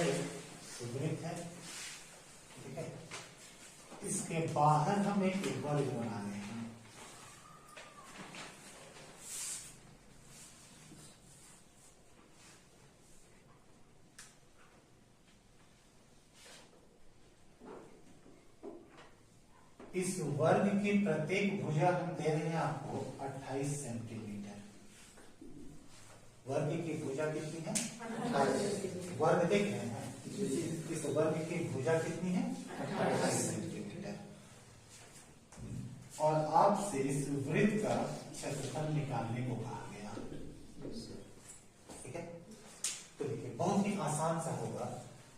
वृत्त है, ठीक है। इसके बाहर हम एक वर्ग बना रहे हैं। इस वर्ग की प्रत्येक भुजा हम दे रहे हैं आपको 28 सेंटीमीटर। वर्ग की भुजा कितनी है? 28। वर्ग देख रहे हैं, इस वर्ग की भुजा कितनी है? 28 सेंटीमीटर। और आपसे इस वृत्त का क्षेत्रफल निकालने को कहा गया, ठीक है। तो देखिए बहुत ही आसान सा होगा।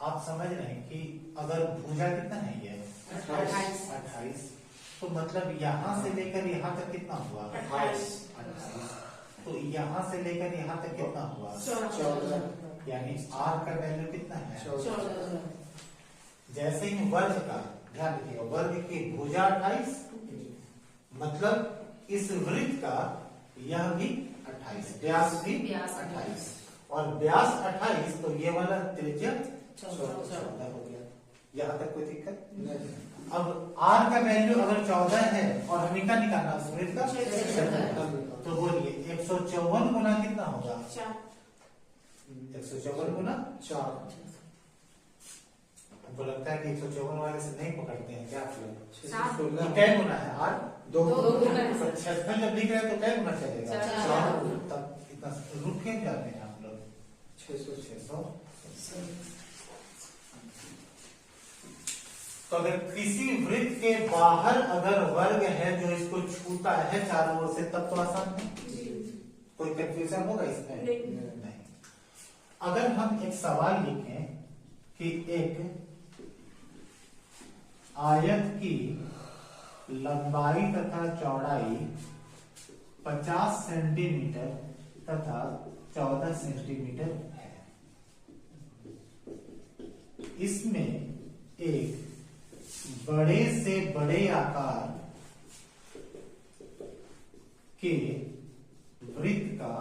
आप समझ रहे हैं कि अगर भुजा कितना है ये 28, तो मतलब यहां से लेकर यहां तक कितना हुआ? 28। तो यहां से लेकर यहां तक कितना हुआ? 14। यानी r का वैल्यू कितना है? 14। जैसे ही वर्ग का ध्यान रखिएगा, वर्ग की भुजा 28, मतलब इस वृत्त का यह भी 28, व्यास भी 28, और व्यास 28, तो ये वाला त्रिज्या 14 हो गया। यहाँ तक कोई दिक्कत नहीं। अब r का वैल्यू अगर 14 है और हमें क्या निकालना वृत्त का, तो बोलिए 154 गुना कितना होगा? 154 गुना 4। हमको लगता है कि 154 वाले से नहीं पकड़ते हैं क्या आप लोग? क्या गुना है r? 2 गुना। क्षेत्रफल जब लिख रहे हैं तो क्या गुना चलेगा? 4। तब इतना रुक क्यों जाते हैं आप लोग? 600। तो अगर किसी वृत्त के बाहर अगर वर्ग है जो इसको छूता है चारों ओर से, तब तो आसान है। कोई कंफ्यूजन होगा इसमें? नहीं। अगर हम एक सवाल लिखें कि एक आयत की लंबाई तथा चौड़ाई 50 सेंटीमीटर तथा 14 सेंटीमीटर है, इसमें एक बड़े से बड़े आकार के वृत्त का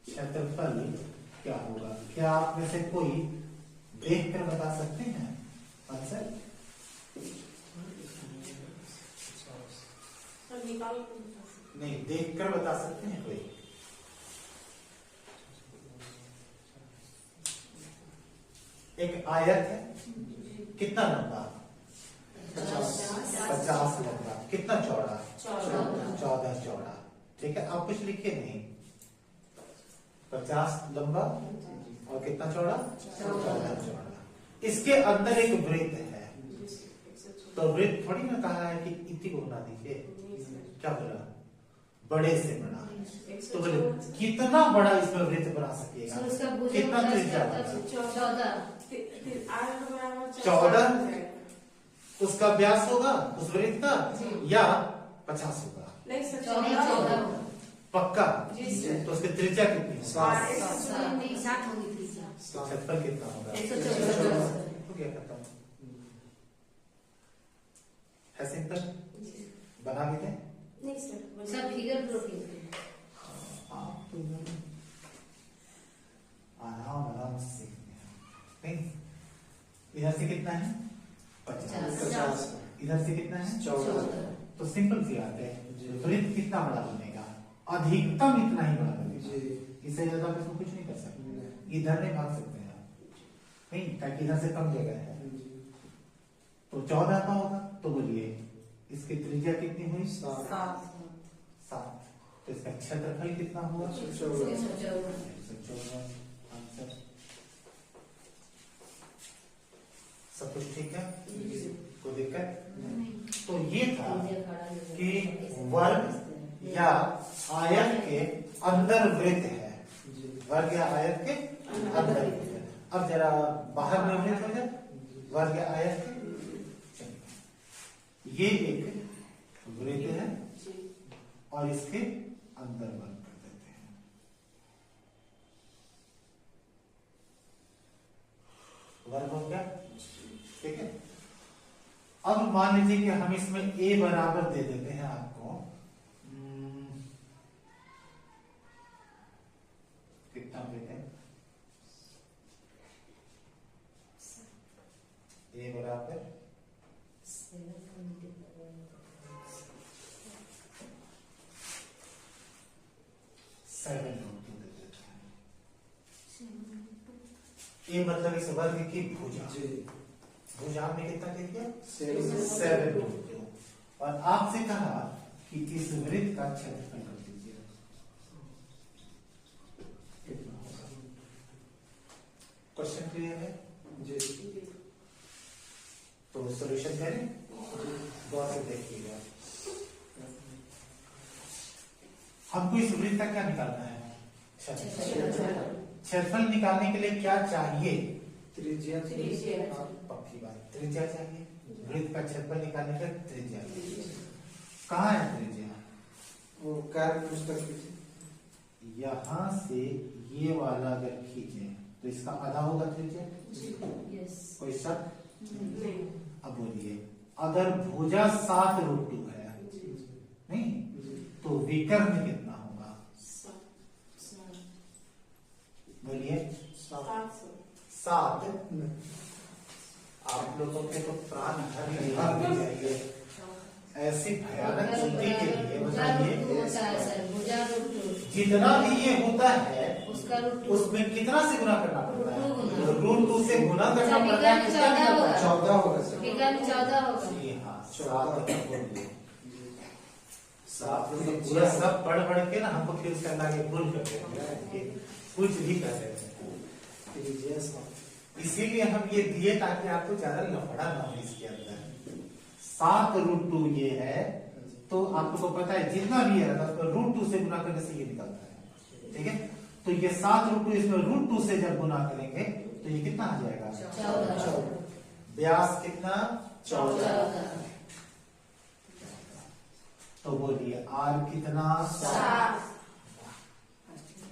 क्षेत्रफल क्या होगा? क्या आप में से कोई देखकर बता सकते हैं आंसर? नहीं, देखकर बता सकते हैं कोई? एक आयत है, कितना लंबा? 50 लंबा। कितना चौड़ा? 14 चौड़ा। ठीक है, आप कुछ लिखे नहीं। 50 लंबा और कितना चौड़ा? 14 चौड़ा। इसके अंदर एक वृत्त है, तो वृत्त थोड़ी ना कहा है कि इतनी को बना दीजिए। क्या बोला? बड़े से बड़ा। तो बोले कितना बड़ा इसमें वृत्त बना सकेगा? कितना त्रिज्या? 14 उसका व्यास होगा उस वृत्त का, या 50 होगा? पक्का? तो उसकी त्रिज्या कितनी होगी? 60 होगी त्रिज्या। क्षेत्रफल कितना होगा? 114। हो गया, खत्म। है सिंपल? बना लेते हैं? नहीं सर, सब फिगर प्रूफ आराम से नहीं। इधर से कितना है? 50। इधर से कितना है? 14। तो सिंपल सी बात है, वृत्त कितना बड़ा बनेगा? अधिकतम इतना ही बड़ा बनेगा, इससे ज्यादा इसमें कुछ नहीं कर सकते। इधर नहीं भाग सकते हैं नहीं, ताकि इधर से कम जगह है। तो 14 का होगा, तो बोलिए इसकी त्रिज्या कितनी हुई? 7। तो इसका क्षेत्रफल कितना हुआ? 114। आंसर सब कुछ ठीक है? कोई दिक्कत नहीं। तो ये था कि वर्ग या आयत के अंदर वृत्त है, वर्ग या आयत के अंदर वृत्त है। अब जरा बाहर में वृत्त हो जाए, वर्ग या आयत के, ये एक वृत्त है और इसके अंदर वर्ग कर देते हैं। वर्ग हो गया, ठीक है। अब मान लीजिए कि हम इसमें a बराबर दे देते हैं आपको, कितना वृत्त है? ए मतलब इस वर्ग की भुजा। भुजा हमने कितना दे दिया? 7√2। और आपसे कहा कि इस वृत्त का क्षेत्रफल कर दीजिए, कितना होगा? क्वेश्चन क्लियर है? तो सॉल्यूशन करें, गौर से देखिएगा। हमको इस वृत्त का क्या निकालना है? क्षेत्रफल निकालने के लिए क्या चाहिए? त्रिज्या। पक्की बात, त्रिज्या चाहिए। वृत्त का क्षेत्रफल निकालने के लिए त्रिज्या। कहाँ है त्रिज्या? वो कार्य पुस्तक यहाँ से ये वाला अगर खींचे तो इसका आधा होगा त्रिज्या। कोई शक? अब बोलिए, अगर भुजा 7√2 है नहीं तो विकर्ण कितना होगा? बोलिए 7। आप लोगों के तो प्राण हर चाहिए ऐसी भयानक चुनौती के लिए। बताइए, जितना भी ये होता है उसमें कितना से गुना करना पड़ता है? √2 से गुना करना पड़ता है। 14 होगा सर। 14 जी हाँ, 7 पूरा सब पढ़ के ना हमको फिर उसका आगे भूल कर देते, कुछ भी कर देते हैं। इसीलिए हम ये दिए ताकि आपको ज्यादा लफड़ा ना हो इसके अंदर। 7√2 ये है, तो आपको पता है जितना भी है तो √2 से गुना करने से ये निकलता है। ठीक है, तो ये 7√2 इसमें √2 से जब गुना करेंगे तो ये कितना आ जाएगा? 14। व्यास कितना? 14। तो बोलिए आर कितना? 7।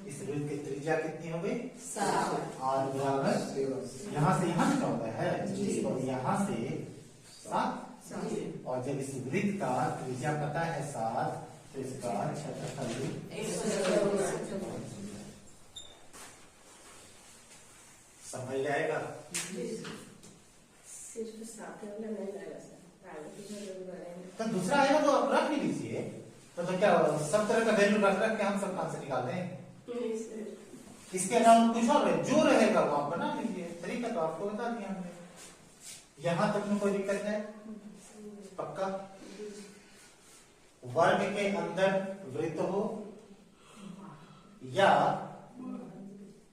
इस वृत्त की त्रिज्या कितनी हो गई? 7। आर बराबर यहाँ से यहाँ 14 है और यहाँ से 7। और जब इस वृत्त का त्रिज्या पता है 7 तो इसका क्षेत्रफल समझ जाएगा। तो दूसरा आएगा तो आप रख भी लीजिए। तो क्या सब तरह का वैल्यू रख के हम सब कहां से निकाल दें? इसके अलावा कुछ और है जो रहेगा वो आप बना लीजिए। तरीका तो आपको बता दिया हमने। यहां तक में कोई दिक्कत है? पक्का? वर्ग के अंदर वृत्त हो या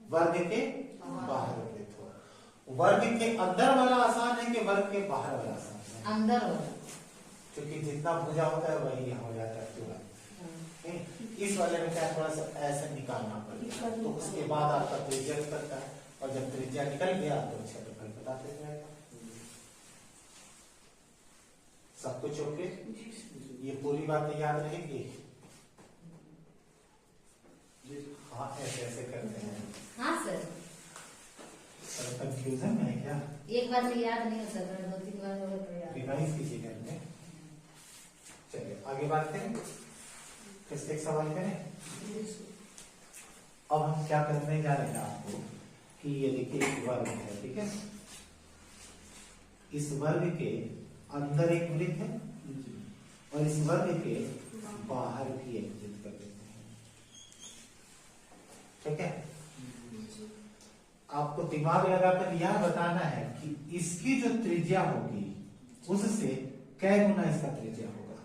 वर्ग के बाहर वृत्त हो। वर्ग के अंदर वाला आसान है कि वर्ग के बाहर वाला आसान है? अंदर वाला, क्योंकि जितना भुजा होता है वही यहाँ हो जाता है पूरा। इस वाले में क्या थोड़ा सा ऐसे निकालना पड़ेगा, तो उसके बाद आपका त्रिज्या निकलता है और जब त्रिज्या निकल गया तो क्षेत्रफल पता चल जाएगा। सब कुछ ओके? ये पूरी बातें याद रहेंगी? हाँ, ऐसे ऐसे करते हैं। हाँ सर। कंफ्यूजन है क्या? एक बार में याद नहीं हो सकता, 2-3 बार होगा तो याद। रिवाइज कीजिए घर में। चलिए आगे बात करें, फिर से एक सवाल करें। अब हम क्या करने जा रहे हैं आपको कि ये देखिए एक वर्ग है, ठीक है? इस वर्ग के अंदर एक वृत्त है और इस वर्ग के बाहर भी एक वृत्त कर देते हैं। ठीक है, आपको दिमाग लगाकर यह बताना है कि इसकी जो त्रिज्या होगी उससे कै गुना इसका त्रिज्या होगा।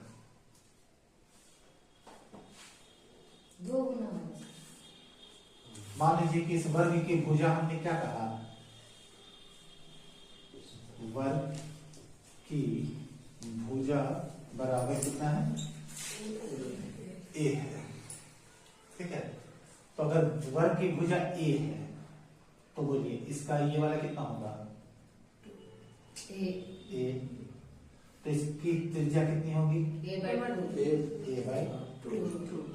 2 गुना होगा। मान लीजिए कि इस वर्ग की भुजा हमने क्या कहा? वर्ग की भुजा बराबर कितना है? ए है। ठीक है, तो अगर वर्ग की भुजा ए है तो बोलिए इसका ये वाला कितना होगा? ए। तो इसकी त्रिज्या कितनी होगी? A/2। तो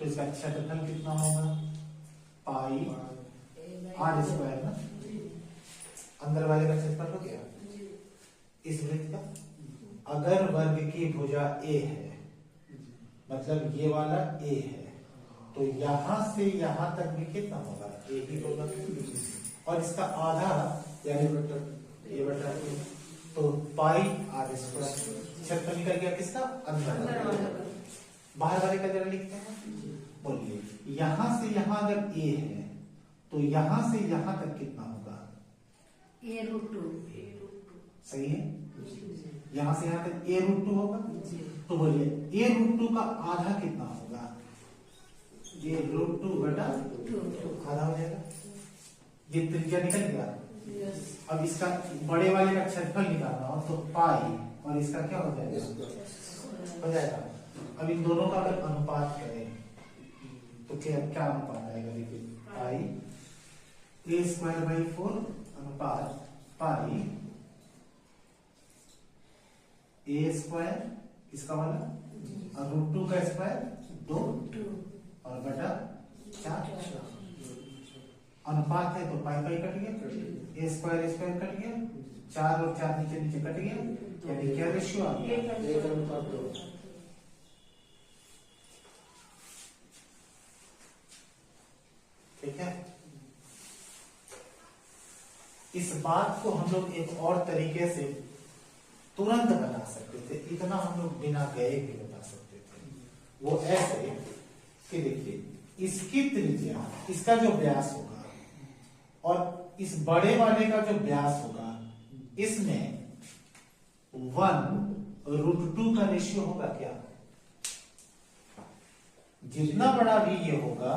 इसका क्षेत्रफल कितना होगा? पाई आर स्क्वायर ना। अंदर वाले का क्षेत्रफल हो गया इस वृत्त का। अगर वर्ग की भुजा ए है मतलब ये वाला ए है तो यहां से यहां तक भी कितना होगा? ए ही होगा। और इसका आधा यानी A/2 तो पाई आर स्क्वायर। क्षेत्रफल निकल गया किसका? अंदर। बाहर वाले का जरा लिखते हैं। बोलिए यहां से यहां अगर ए है तो यहां से यहां तक कितना होगा? A√2 सही है। यहाँ से यहाँ तक A√2 होगा। तो बोलिए A√2 का आधा कितना होगा? A√2 बटा 2 आधा हो जाएगा। ये त्रिज्या निकल गया। यस अब इसका बड़े वाले का क्षेत्रफल निकालना हो तो पाई, और इसका क्या हो जाएगा? हो जाएगा। अब इन दोनों का अगर अनुपात करें तो क्या क्या अनुपात आएगा? देखिए पाई a²/4 अनुपात पाई a² इसका वाला और √2 का स्क्वायर 2 और बटा 4 अनुपात है तो पाई पाई कट गया, a² कट गया, 4 और 4 नीचे नीचे कट गया, यानी क्या रेशियो आ गया? 1:2। ठीक है। इस बात को हम लोग एक और तरीके से तुरंत बता सकते थे, इतना हम लोग बिना गए भी बता सकते थे। वो ऐसे कि देखिए इसकी त्रिज्या, इसका जो व्यास होगा और इस बड़े वाले का जो व्यास होगा, इसमें 1/√2 का रेशियो होगा क्या? जितना बड़ा भी ये होगा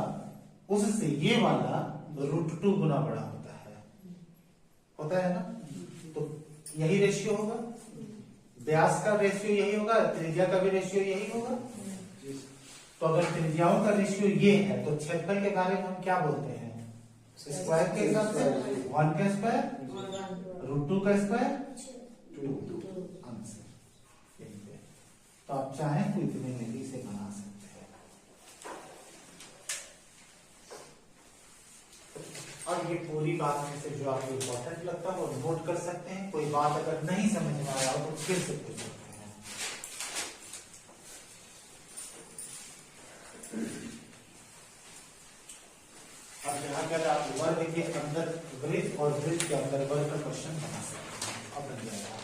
उससे ये वाला √2 गुना बड़ा होता है ना? तो यही रेशियो होगा, व्यास का रेशियो यही होगा, त्रिज्या का भी रेशियो यही होगा। तो अगर त्रिज्याओं का रेशियो ये है तो क्षेत्रफल के बारे में हम क्या बोलते हैं? स्क्वायर के हिसाब से 1 का स्क्वायर √2 का स्क्वायर 2 आंसर। तो आप चाहें तो इतने में भी इसे बना सकते हैं। और ये पूरी बात में से जो आपको इम्पोर्टेंट लगता है वो नोट कर सकते हैं। कोई बात अगर नहीं समझ में आया हो तो फिर से पूछ सकते हैं। अब यहाँ पर आप वर्ग के अंदर वृत्त और वृत्त के अंदर वर्ग का क्वेश्चन बना सकते हैं। अब बन जाएगा।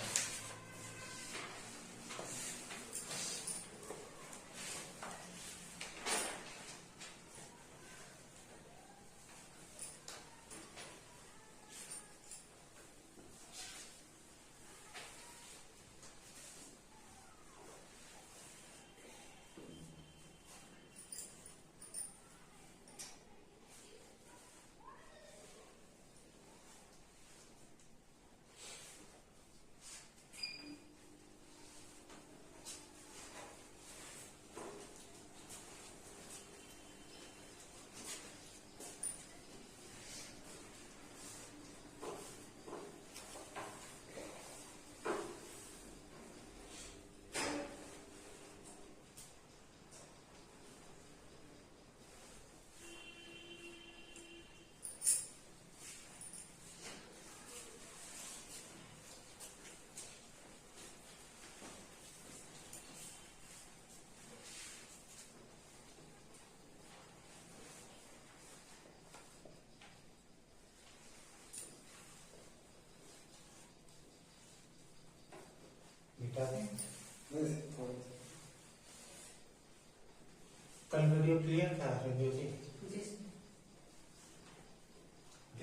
कल वीडियो क्लियर था रंजू जी?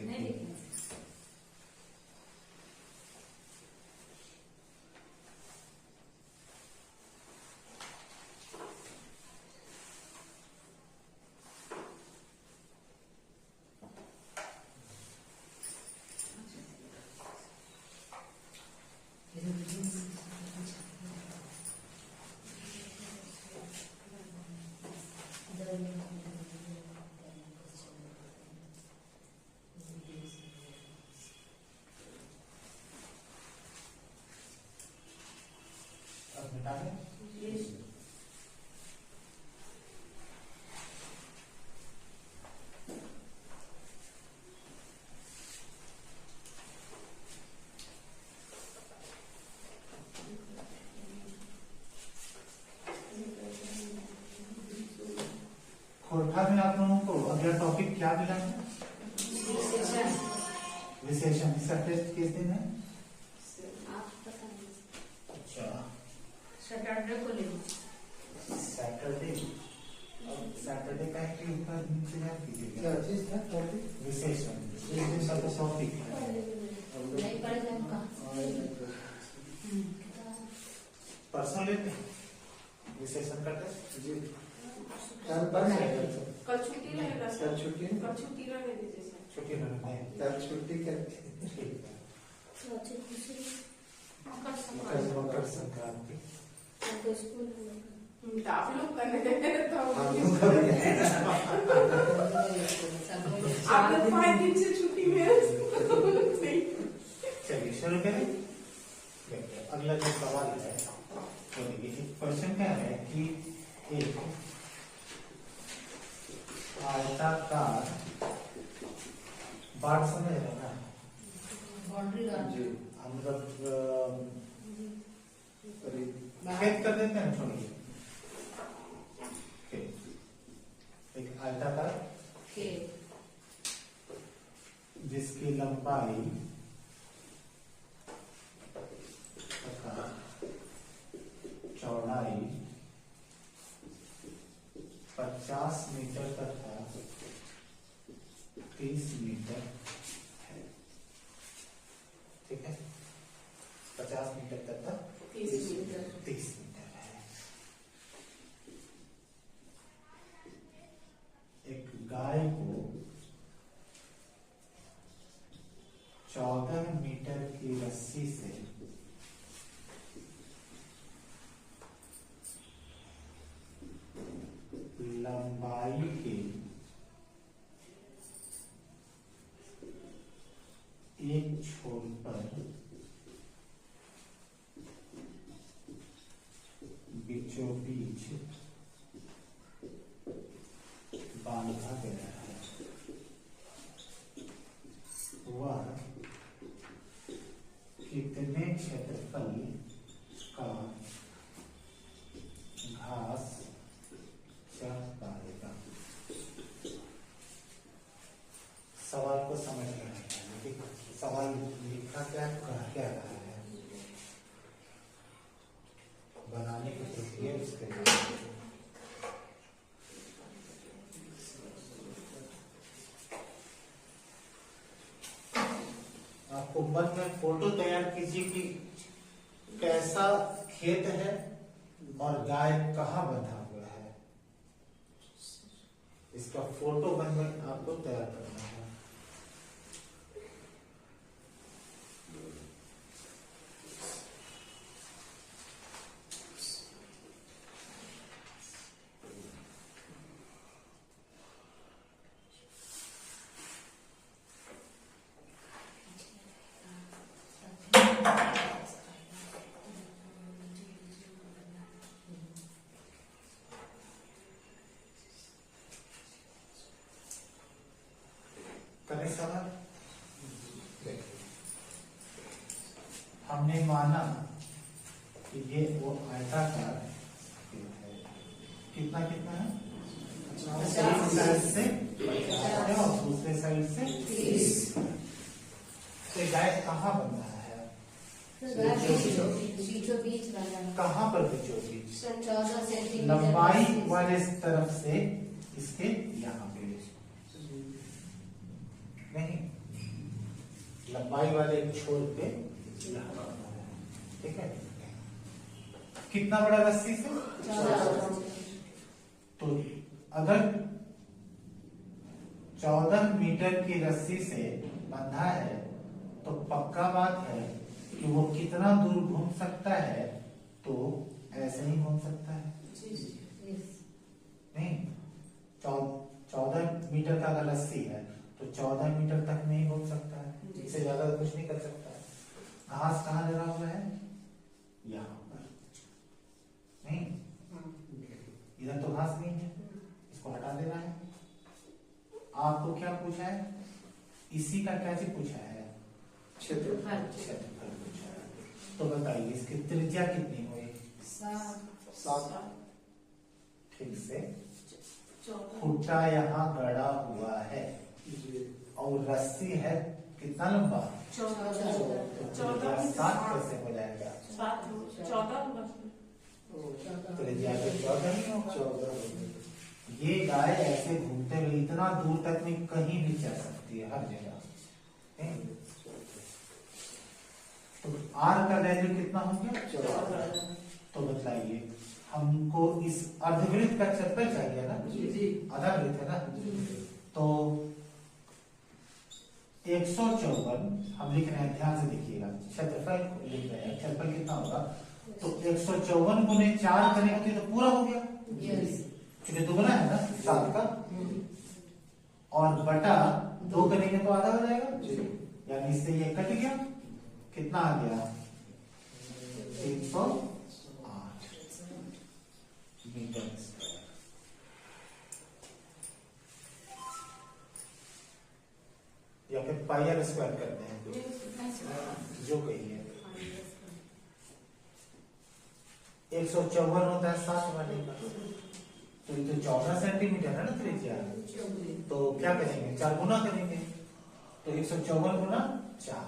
नहीं अब मिटा दें। खोरठा में आप लोगों को अगला टॉपिक क्या मिला है? विशेषण। इसका टेस्ट किस दिन है? अच्छा सैटरडे को ले सैटरडे। अब सैटरडे का एक ऊपर इंतजार कीजिएगा। क्या चीज था टॉपिक? विशेषण। इस दिन का तो टॉपिक है। नहीं परसों लेते हैं, विशेषण करते हैं। जी कल बंद है सर। कल छुट्टी रहेगा कल सर, छुट्टी कल छुट्टी रहने दीजिए सर। छुट्टी में नहीं, कल छुट्टी करते हैं। ठीक है। मकर मकर संक्रांति। मकर संक्रांति तो स्कूल आप लोग करने देते तो हम लोग करेंगे। आप लोग 5 दिन से छुट्टी में हैं। चलिए शुरू करें। देखिए अगला जो सवाल है तो देखिए क्वेश्चन क्या है कि एक आयताकार बाढ़ समझ रहे ना, बाउंड्री का जी हम लोग करीब खेत कर देते हैं छोड़िए, खेत। एक आयताकार के जिसकी लंबाई तथा चौड़ाई 50 मीटर तथा 30 मीटर है, ठीक है। 50 मीटर तथा 30 मीटर 30 मीटर है। एक गाय को 14 मीटर की रस्सी से लंबाई के एक छोर पर बीचों बीच बांधा गया है, वह कितने क्षेत्रफल का घास चढ़ पाएगा। सवाल को समझ रहे हैं, ठीक है? सवाल लिखा क्या क्या रहा है, बनाने की प्रक्रिया उसके लिए। आपको मन में फोटो तैयार कीजिए कि कैसा खेत है और गाय कहाँ बंधा हुआ है, इसका फोटो मन में आपको तैयार करना है। करें सवाल। हमने माना कि ये वो आयताकार है, कितना कितना है, एक साइड से 50 है और दूसरे साइड से 30। तो गाय कहाँ बन रहा है, बीचों बीच बना कहाँ पर बीचों बीच, 14 सेंटीमीटर लंबाई वाले तरफ से इसके यहाँ पे नहीं, लंबाई वाले छोर पे यहाँ पर, ठीक है। कितना बड़ा रस्सी से, 14 तो अगर 14 मीटर की रस्सी से बंधा है तो पक्का बात है कि वो कितना दूर घूम सकता है, तो ऐसे ही घूम सकता है नहीं। 14 मीटर का अगर रस्सी है तो 14 मीटर तक नहीं घूम सकता है, इससे ज्यादा कुछ नहीं कर सकता है। घास कहाँ लगा हुआ है, यहाँ पर नहीं, इधर तो घास नहीं है, इसको हटा देना है। आपको क्या पूछा है, इसी का क्या चीज पूछा है, क्षेत्रफल क्षेत्रफल पूछा है। तो बताइए इसकी त्रिज्या कितनी हुई, 7 ठीक से खूंटा यहाँ गड़ा हुआ है और रस्सी है कितना लंबा, 14 त्रिज्या 7 कैसे हो जाएगा, 14 त्रिज्या तो 14 ही होगा। ये गाय ऐसे घूमते हुए इतना दूर तक में कहीं भी जा सकती है, हर जगह। तो आर का वैल्यू कितना हो गया, तो बतलाइए, हमको इस अर्धवृत्त का क्षेत्रफल चाहिए ना, जी आधा वृत्त है ना, तो 154 हम लिख रहे हैं, ध्यान से देखिएगा, क्षेत्रफल लिख रहे हैं, क्षेत्रफल कितना होगा, तो 154 गुने 4 करेंगे तो पूरा हो गया, क्योंकि दुगना है ना 7 का, और बटा 2 करेंगे तो आधा हो जाएगा, यानी इससे ये कट गया, कितना आ गया 308 मीटर स्क्वायर। या फिर पाई आर स्क्वायर करते हैं, जो कहिए 154 होता है 7 वाले का, तो ये तो 14 सेंटीमीटर है ना त्रिज्या, तो क्या करेंगे 4 गुना करेंगे, तो 154 गुना 4,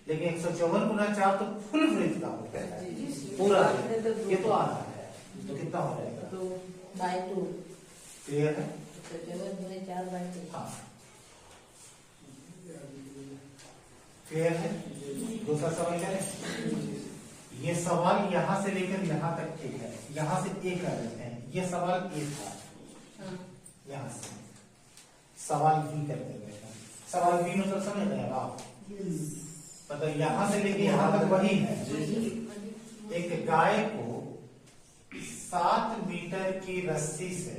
लेकिन 154 गुना 4 तो फुल वृत्त का होता है, पूरा, ये तो आधा है, तो कितना हो जाएगा 2/2 क्लियर है। 4/2 हाँ क्लियर है। दूसरा सवाल करें, ये सवाल यहाँ से लेकर यहाँ तक ठीक है, यहाँ से एक कर देते हैं, ये सवाल एक था, यहाँ से सवाल बी करते हुए, सवाल बी मतलब समझ रहे हैं आप, मतलब यहाँ से लेकर यहाँ तक वही है, एक गाय को 7 मीटर की रस्सी से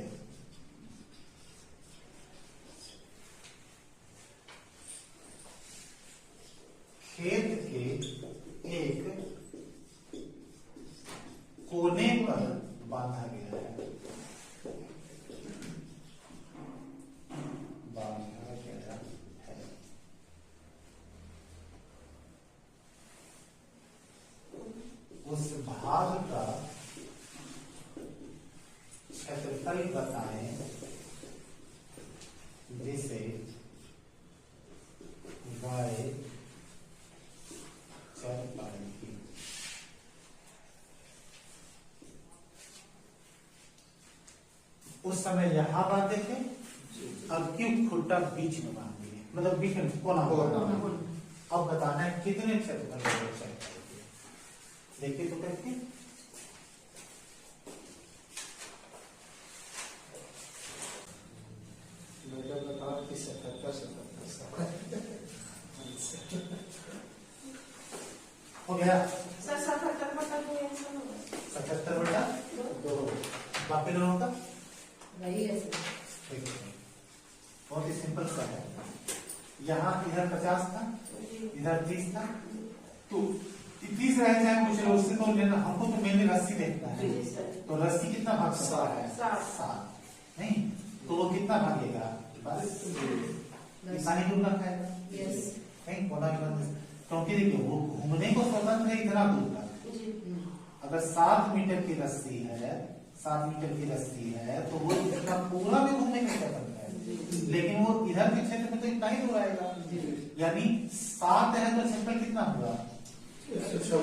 खेत के एक कोने पर बांधा गया है, बांधा गया है, उस भाग का क्षेत्रफल बताएं जिसे गाय चल पाएगी। उस समय यहां बांधे थे, अब क्यों खुट्टा बीच में बांध दिए, मतलब बीच में कोना, अब बताना है कितने क्षेत्रफल का चल पाएगी। देखिए तो करके हो गया सर 77/2 77 बटा 2, बाकी दोनों का वही है बहुत ही सिंपल सा है। यहाँ इधर 50 था, इधर 30 था, तो 30 रह जाए कुछ उससे तो लेना, हमको तो मेनली रस्सी देखना है, तो रस्सी कितना भाग सकता है 7, नहीं तो वो कितना भागेगा बस इतना ही दूर रखेगा, नहीं कोना भी बंद, क्योंकि देखिए वो घूमने को स्वतंत्र है इतना दूर तक, अगर 7 मीटर की रस्सी है, 7 मीटर की रस्सी है तो वो इतना पूरा भी घूमने को स्वतंत्र है, लेकिन वो इधर के क्षेत्र में तो इतना ही दूर आएगा, यानी 7 है तो क्षेत्रफल कितना हुआ 154,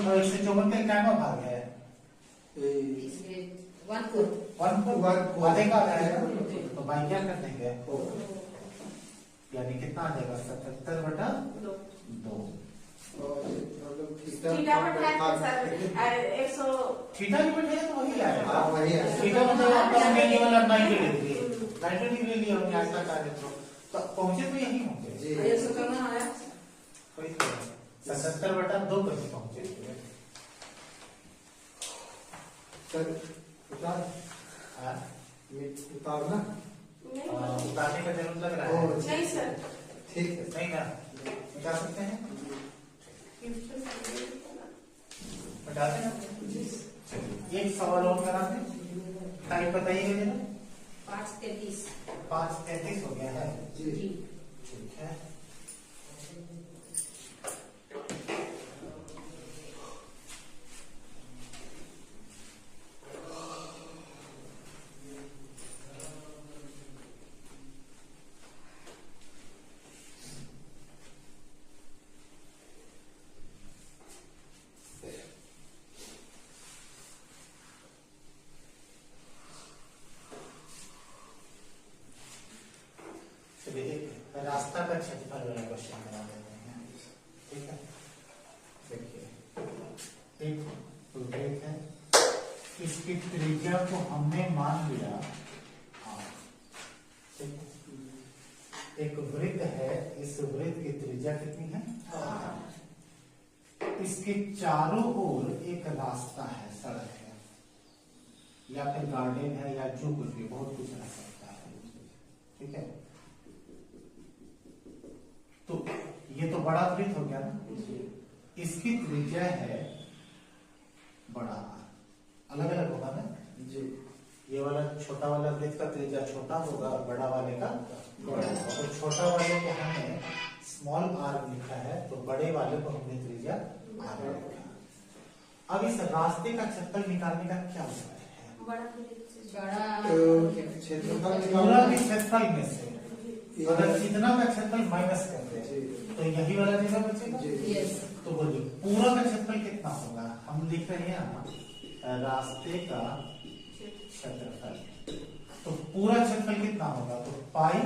और 154 का क्या भाग है 1/4 आधे का आएगा, तो भाई क्या कर देंगे, यानी कितना आ जाएगा 77 बटा 2। थीटा बैठाया सर 100 थीटा भी बैठेगा तो वही आएगा, हाँ, वही है। थीटा मतलब आपका मेन वाला 90 डिग्री, 90 डिग्री लिए हमने आज तक आगे तो पहुंचे तो यही होंगे, 100 करना आया वही तो 77 बटा 2 पर पहुंचे सर उतारना उतारने का जरूरत लग रहा है, नहीं सर ठीक है नहीं ना बता सकते हैं, बता दें चलिए एक सवाल और करा दें, टाइम बताइएगा जरा 5:33 5:33 हो गया है जी ठीक है। रास्ता का क्षेत्रफल त्रिज्या को हमने मान लिया R, ठीक है। एक वृत्त है, इस वृत्त की त्रिज्या कितनी है? इसके चारों ओर एक रास्ता है, सड़क है, या फिर गार्डन है, या जो कुछ भी, बहुत कुछ रह सकता है, ठीक है। तो ये तो बड़ा वृत्त हो गया ना, इसकी त्रिज्या है बड़ा R, अलग अलग होगा ना जी। ये वाला छोटा वाला वृत्त का त्रिज्या छोटा होगा और बड़ा वाले का बड़ा होगा। तो छोटा वाले को हमने स्मॉल r लिखा है, तो बड़े वाले को हमने त्रिज्या r लिखा। अब इस रास्ते का क्षेत्रफल निकालने का क्या उपाय है? क्षेत्रफल पूरा के क्षेत्रफल में से अगर इतना का क्षेत्रफल माइनस कर दे तो यही वाला जगह बचेगा। तो बोलिए पूरा का क्षेत्रफल कितना होगा? हम लिख रहे हैं रास्ते का क्षेत्रफल, तो पूरा क्षेत्रफल कितना होगा? तो पाई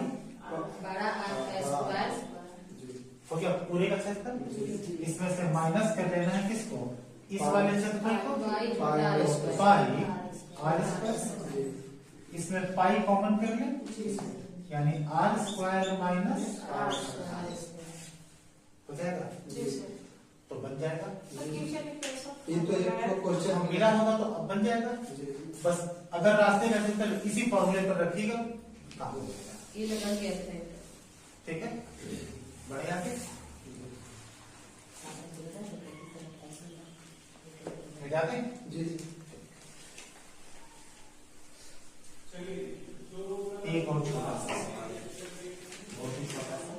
हो गया पूरे का क्षेत्रफल। इसमें से माइनस कर लेना है किसको? इस वाले क्षेत्रफल को, पाई आर स्क्वायर। इसमें पाई कॉमन कर ले, यानी आर स्क्वायर माइनस हो जाएगा, तो बन जाएगा। ये तो एक क्वेश्चन हम मिला होगा तो अब बन जाएगा। बस अगर रास्ते का क्षेत्रफल इसी फॉर्मूले पर रखिएगा काम हो जाएगा, ठीक है। बढ़िया है, जाते जी। एक और छोटा सा, बहुत ही छोटा सा,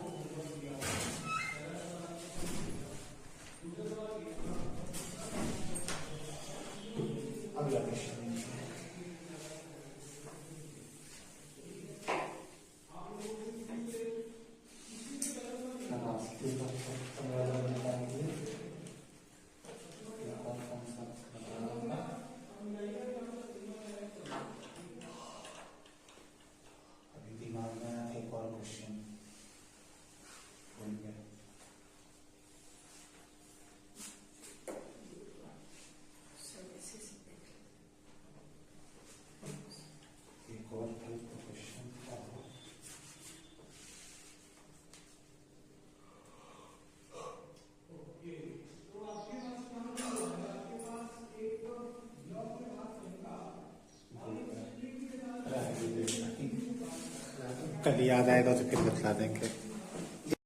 अगला क्वेश्चन। कल याद आएगा तो फिर बतला देंगे।